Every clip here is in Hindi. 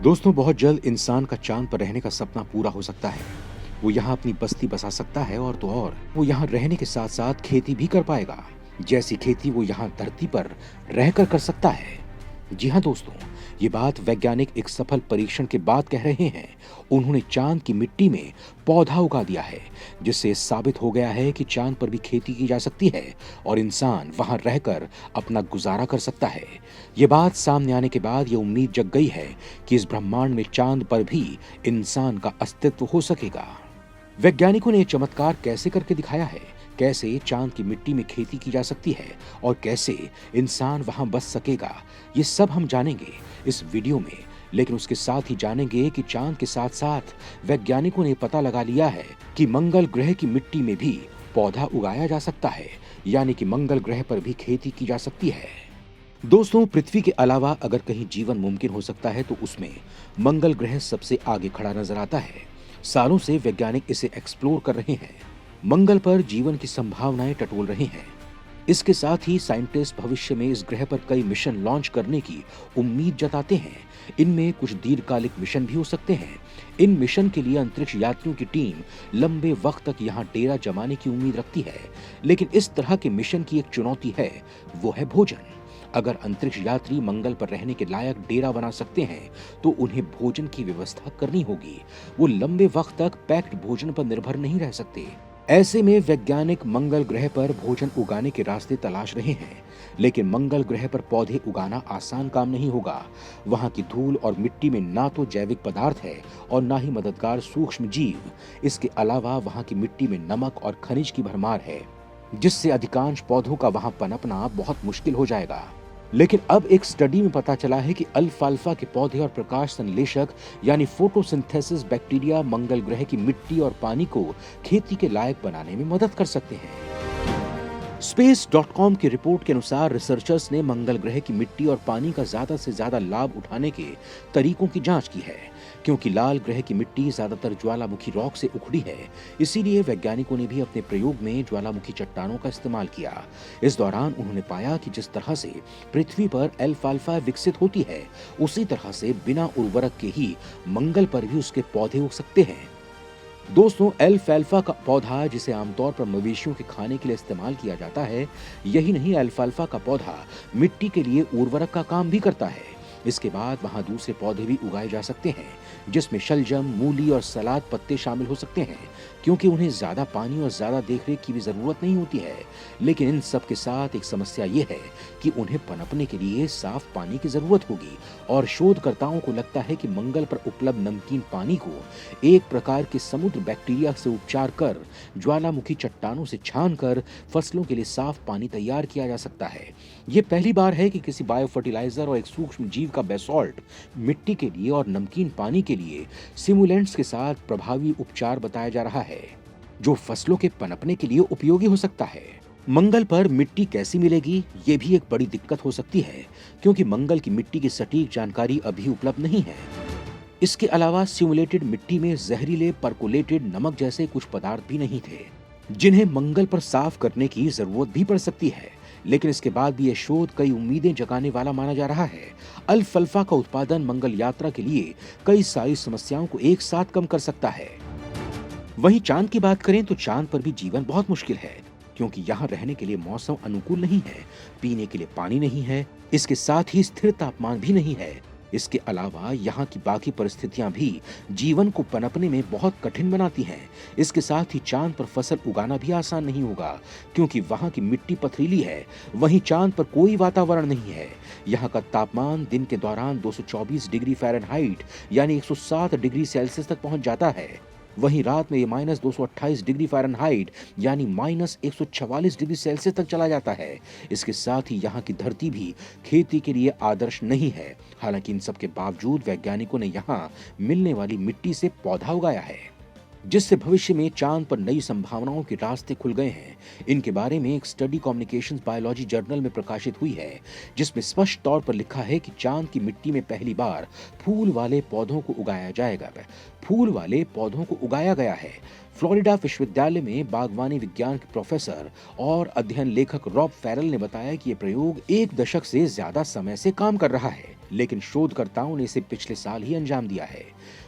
दोस्तों, बहुत जल्द इंसान का चांद पर रहने का सपना पूरा हो सकता है। वो यहाँ अपनी बस्ती बसा सकता है और तो और वो यहाँ रहने के साथ साथ खेती भी कर पाएगा, जैसी खेती वो यहाँ धरती पर रहकर कर सकता है। जी हाँ दोस्तों, ये बात वैज्ञानिक एक सफल परीक्षण के बाद कह रहे हैं। उन्होंने चांद की मिट्टी में पौधा उगा दिया है, जिससे साबित हो गया है कि चांद पर भी खेती की जा सकती है और इंसान वहां रहकर अपना गुजारा कर सकता है। ये बात सामने आने के बाद ये उम्मीद जग गई है कि इस ब्रह्मांड में चांद पर भी इंसान का अस्तित्व हो सकेगा। वैज्ञानिकों ने ये चमत्कार कैसे करके दिखाया है, कैसे चांद की मिट्टी में खेती की जा सकती है और कैसे इंसान वहां बस सकेगा, ये सब हम जानेंगे इस वीडियो में। लेकिन उसके साथ ही जानेंगे कि चांद के साथ साथ वैज्ञानिकों ने पता लगा लिया है कि मंगल ग्रह की मिट्टी में भी पौधा उगाया जा सकता है, यानी कि मंगल ग्रह पर भी खेती की जा सकती है। दोस्तों, पृथ्वी के अलावा अगर कहीं जीवन मुमकिन हो सकता है तो उसमें मंगल ग्रह सबसे आगे खड़ा नजर आता है। सालों से वैज्ञानिक इसे एक्सप्लोर कर रहे हैं, मंगल पर जीवन की संभावनाएं टटोल रहे हैं। इसके साथ ही साइंटिस्ट भविष्य में इस ग्रह पर कई मिशन लॉन्च करने की उम्मीद जताते हैं। इनमें कुछ दीर्घकालिक मिशन भी हो सकते हैं। इन मिशन के लिए अंतरिक्ष यात्रियों की टीम लंबे वक्त तक यहाँ डेरा जमाने की उम्मीद रखती है। लेकिन इस तरह के मिशन की एक चुनौती है, वो है भोजन। अगर अंतरिक्ष यात्री मंगल पर रहने के लायक डेरा बना सकते हैं तो उन्हें भोजन की व्यवस्था करनी होगी। वो लंबे वक्त तक पैक्ड भोजन पर निर्भर नहीं रह सकते। ऐसे में वैज्ञानिक मंगल ग्रह पर भोजन उगाने के रास्ते तलाश रहे हैं। लेकिन मंगल ग्रह पर पौधे उगाना आसान काम नहीं होगा। वहां की धूल और मिट्टी में ना तो जैविक पदार्थ है और ना ही मददगार सूक्ष्म जीव। इसके अलावा वहां की मिट्टी में नमक और खनिज की भरमार है, जिससे अधिकांश पौधों का वहां पनपना बहुत मुश्किल हो जाएगा। लेकिन अब एक स्टडी में पता चला है कि अल्फाल्फा के पौधे और प्रकाश संश्लेषक यानी फोटोसिंथेसिस बैक्टीरिया मंगल ग्रह की मिट्टी और पानी को खेती के लायक बनाने में मदद कर सकते हैं। Space.com की रिपोर्ट के अनुसार रिसर्चर्स ने मंगल ग्रह की मिट्टी और पानी का ज्यादा से ज्यादा लाभ उठाने के तरीकों की जांच की है। क्योंकि लाल ग्रह की मिट्टी ज्यादातर ज्वालामुखी रॉक से उखड़ी है, इसीलिए वैज्ञानिकों ने भी अपने प्रयोग में ज्वालामुखी चट्टानों का इस्तेमाल किया। इस दौरान उन्होंने पाया कि जिस तरह से पृथ्वी पर एल्फाल्फा विकसित होती है, उसी तरह से बिना उर्वरक के ही मंगल पर भी उसके पौधे उग सकते हैं। दोस्तों, एल्फाल्फा का पौधा, जिसे आमतौर पर मवेशियों के खाने के लिए इस्तेमाल किया जाता है, यही नहीं, एल्फाल्फा का पौधा मिट्टी के लिए उर्वरक का काम भी करता है। इसके बाद वहां दूसरे पौधे भी उगाए जा सकते हैं, जिसमें शलजम, मूली और सलाद पत्ते शामिल हो सकते हैं, क्योंकि उन्हें ज्यादा पानी और ज्यादा देखरेख की भी जरूरत नहीं होती है। लेकिन इन सब के साथ एक समस्या ये है कि उन्हें पनपने के लिए साफ पानी की जरूरत होगी और शोधकर्ताओं को लगता है कि मंगल पर उपलब्ध नमकीन पानी को एक प्रकार के समुद्र बैक्टीरिया से उपचार कर ज्वालामुखी चट्टानों से छानकर फसलों के लिए साफ पानी तैयार किया जा सकता है। ये पहली बार है कि किसी बायो फर्टिलाइजर और एक सूक्ष्म जीव का बेसॉल्ट मिट्टी के लिए और नमकीन पानी के लिए सिमुलेंट्स के साथ प्रभावी उपचार बताया जा रहा है, जो फसलों के पनपने के लिए उपयोगी हो सकता है। मंगल पर मिट्टी कैसी मिलेगी, ये भी एक बड़ी दिक्कत हो सकती है, क्योंकि मंगल की मिट्टी की सटीक जानकारी अभी उपलब्ध नहीं है। इसके अलावा सिमुलेटेड मिट्टी में जहरीले परकोलेटेड नमक जैसे कुछ पदार्थ भी नहीं थे, जिन्हें मंगल पर साफ करने की जरूरत भी पड़ सकती है। लेकिन इसके बाद भी यह शोध कई उम्मीदें जगाने वाला माना जा रहा है। अल्फाल्फा का उत्पादन मंगल यात्रा के लिए कई सारी समस्याओं को एक साथ कम कर सकता है। वहीं चांद की बात करें तो चांद पर भी जीवन बहुत मुश्किल है, क्योंकि यहाँ रहने के लिए मौसम अनुकूल नहीं है, पीने के लिए पानी नहीं है, इसके साथ ही स्थिर तापमान भी नहीं है। इसके अलावा यहाँ की बाकी परिस्थितियां भी जीवन को पनपने में बहुत कठिन बनाती हैं। इसके साथ ही चांद पर फसल उगाना भी आसान नहीं होगा, क्योंकि वहाँ की मिट्टी पथरीली है। वहीं चांद पर कोई वातावरण नहीं है। यहाँ का तापमान दिन के दौरान 224 डिग्री फ़ारेनहाइट यानी 107 डिग्री सेल्सियस तक पहुँच जाता है। वहीं रात में ये -228 डिग्री फ़ारेनहाइट यानी -144 डिग्री सेल्सियस तक चला जाता है। इसके साथ ही यहाँ की धरती भी खेती के लिए आदर्श नहीं है। हालांकि इन सब के बावजूद वैज्ञानिकों ने यहाँ मिलने वाली मिट्टी से पौधा उगाया है, जिससे भविष्य में चांद पर नई संभावनाओं के रास्ते खुल गए हैं। इनके बारे में एक स्टडी कम्युनिकेशंस बायोलॉजी जर्नल में प्रकाशित हुई है, जिसमें स्पष्ट तौर पर लिखा है कि चांद की मिट्टी में पहली बार फूल वाले पौधों को उगाया जाएगा। फूल वाले पौधों को उगाया गया है। फ्लोरिडा विश्वविद्यालय में बागवानी विज्ञान के प्रोफेसर और अध्ययन लेखक रॉब फेरल ने बताया कि ये प्रयोग 1 दशक से ज्यादा समय से काम कर रहा है, लेकिन शोधकर्ताओं ने इसे पिछले साल ही अंजाम दिया है।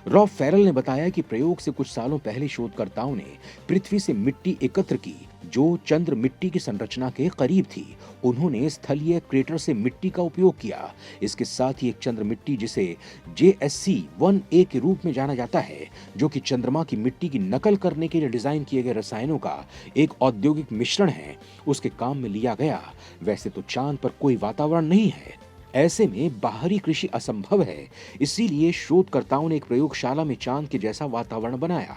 रॉब फेरल ने बताया कि प्रयोग से कुछ सालों पहले शोधकर्ताओं ने पृथ्वी से मिट्टी एकत्र की जो चंद्र मिट्टी की संरचना के करीब थी। उन्होंने स्थलीय क्रेटर से मिट्टी का उपयोग किया। इसके साथ ही एक चंद्र मिट्टी जिसे JSC-1A के रूप में जाना जाता है, जो कि चंद्रमा की मिट्टी की नकल करने के लिए डिजाइन किए गए रसायनों का एक औद्योगिक मिश्रण है, उसके काम में लिया गया। वैसे तो चांद पर कोई वातावरण नहीं है, ऐसे में बाहरी कृषि असंभव है, इसीलिए शोधकर्ताओं ने एक प्रयोगशाला में चांद के जैसा वातावरण बनाया।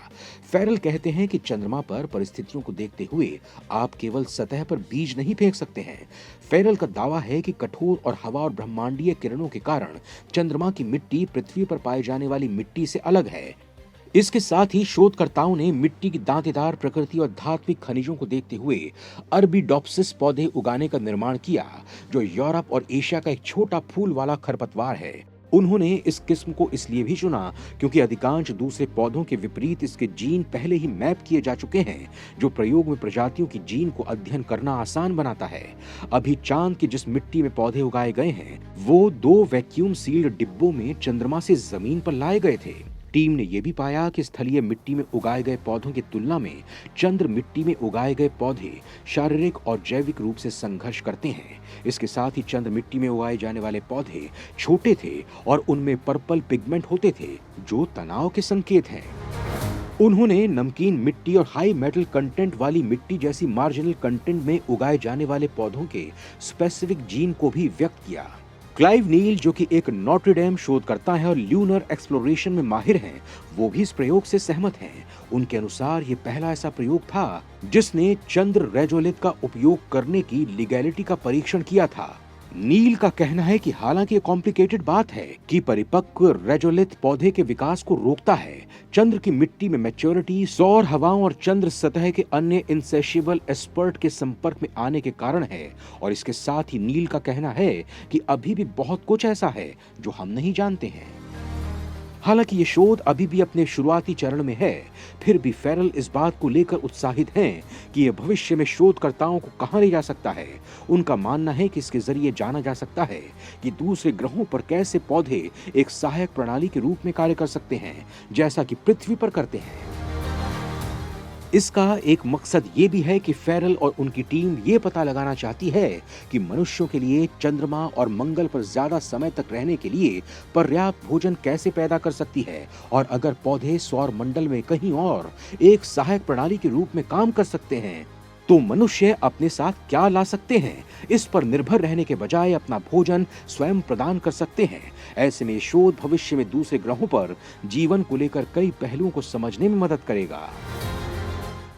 फेरल कहते हैं कि चंद्रमा पर परिस्थितियों को देखते हुए आप केवल सतह पर बीज नहीं फेंक सकते हैं। फेरल का दावा है कि कठोर और हवा और ब्रह्मांडीय किरणों के कारण चंद्रमा की मिट्टी पृथ्वी पर पाए जाने वाली मिट्टी से अलग है। इसके साथ ही शोधकर्ताओं ने मिट्टी की दांतेदार प्रकृति और धात्विक खनिजों को देखते हुए अरबिडोप्सिस पौधे उगाने का निर्माण किया, जो यूरोप और एशिया का एक छोटा फूल वाला खरपतवार है। उन्होंने इस किस्म को इसलिए भी चुना क्योंकि अधिकांश दूसरे पौधों के विपरीत इसके जीन पहले ही मैप किए जा चुके हैं, जो प्रयोग में प्रजातियों की जीन को अध्ययन करना आसान बनाता है। अभी चांद की जिस मिट्टी में पौधे उगाए गए हैं, वो 2 वैक्यूम सील्ड डिब्बों में चंद्रमा से जमीन पर लाए गए थे। टीम ने यह भी पाया कि स्थलीय मिट्टी में उगाए गए पौधों की तुलना में चंद्र मिट्टी में उगाए गए पौधे शारीरिक और जैविक रूप से संघर्ष करते हैं। इसके साथ ही चंद्र मिट्टी में उगाए जाने वाले पौधे छोटे थे और उनमें पर्पल पिगमेंट होते थे, जो तनाव के संकेत हैं। उन्होंने नमकीन मिट्टी और हाई मेटल कंटेंट वाली मिट्टी जैसी मार्जिनल कंटेंट में उगाए जाने वाले पौधों के स्पेसिफिक जीन को भी व्यक्त किया। क्लाइव नील, जो कि एक नॉट्रडेम शोधकर्ता है और ल्यूनर एक्सप्लोरेशन में माहिर हैं, वो भी इस प्रयोग से सहमत हैं। उनके अनुसार ये पहला ऐसा प्रयोग था जिसने चंद्र रेजोलिथ का उपयोग करने की लीगैलिटी का परीक्षण किया था। नील का कहना है कि हालांकि ये कॉम्प्लिकेटेड बात है कि परिपक्व रेजोलिथ पौधे के विकास को रोकता है। चंद्र की मिट्टी में मैच्योरिटी सौर हवाओं और चंद्र सतह के अन्य इनसेशिएबल एस्पर्ट के संपर्क में आने के कारण है। और इसके साथ ही नील का कहना है कि अभी भी बहुत कुछ ऐसा है जो हम नहीं जानते हैं। हालांकि ये शोध अभी भी अपने शुरुआती चरण में है, फिर भी फेरल इस बात को लेकर उत्साहित हैं कि यह भविष्य में शोधकर्ताओं को कहां ले जा सकता है। उनका मानना है कि इसके जरिए जाना जा सकता है कि दूसरे ग्रहों पर कैसे पौधे एक सहायक प्रणाली के रूप में कार्य कर सकते हैं, जैसा कि पृथ्वी पर करते हैं। इसका एक मकसद ये भी है कि फेरल और उनकी टीम ये पता लगाना चाहती है कि मनुष्यों के लिए चंद्रमा और मंगल पर ज्यादा समय तक रहने के लिए पर्याप्त भोजन कैसे पैदा कर सकती है, और अगर पौधे सौर मंडल में कहीं और एक सहायक प्रणाली के रूप में काम कर सकते हैं तो मनुष्य अपने साथ क्या ला सकते हैं। इस पर निर्भर रहने के बजाय अपना भोजन स्वयं प्रदान कर सकते हैं। ऐसे में शोध भविष्य में दूसरे ग्रहों पर जीवन को लेकर कई पहलुओं को समझने में मदद करेगा।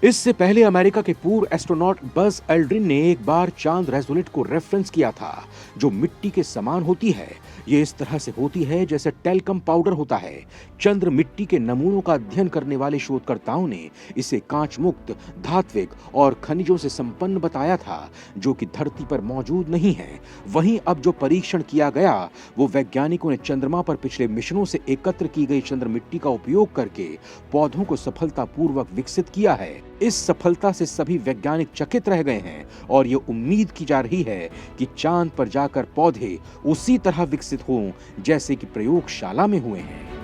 इससे पहले अमेरिका के पूर्व एस्ट्रोनॉट बज एल्ड्रिन ने एक बार चांद रेजोलिथ को रेफरेंस किया था, जो मिट्टी के समान होती है। ये इस तरह से होती है जैसे टेल्कम पाउडर होता है। चंद्र मिट्टी के नमूनों का अध्ययन करने वाले शोधकर्ताओं ने इसे कांच मुक्त, धात्विक और खनिजों से संपन्न बताया था, जो कि धरती पर मौजूद नहीं है। वहीं अब जो परीक्षण किया गया वो वैज्ञानिकों ने चंद्रमा पर पिछले मिशनों से एकत्र की गई चंद्र मिट्टी का उपयोग करके पौधों को सफलतापूर्वक विकसित किया है। इस सफलता से सभी वैज्ञानिक चकित रह गए हैं और ये उम्मीद की जा रही है कि चांद पर जाकर पौधे उसी तरह विकसित हों जैसे कि प्रयोगशाला में हुए हैं।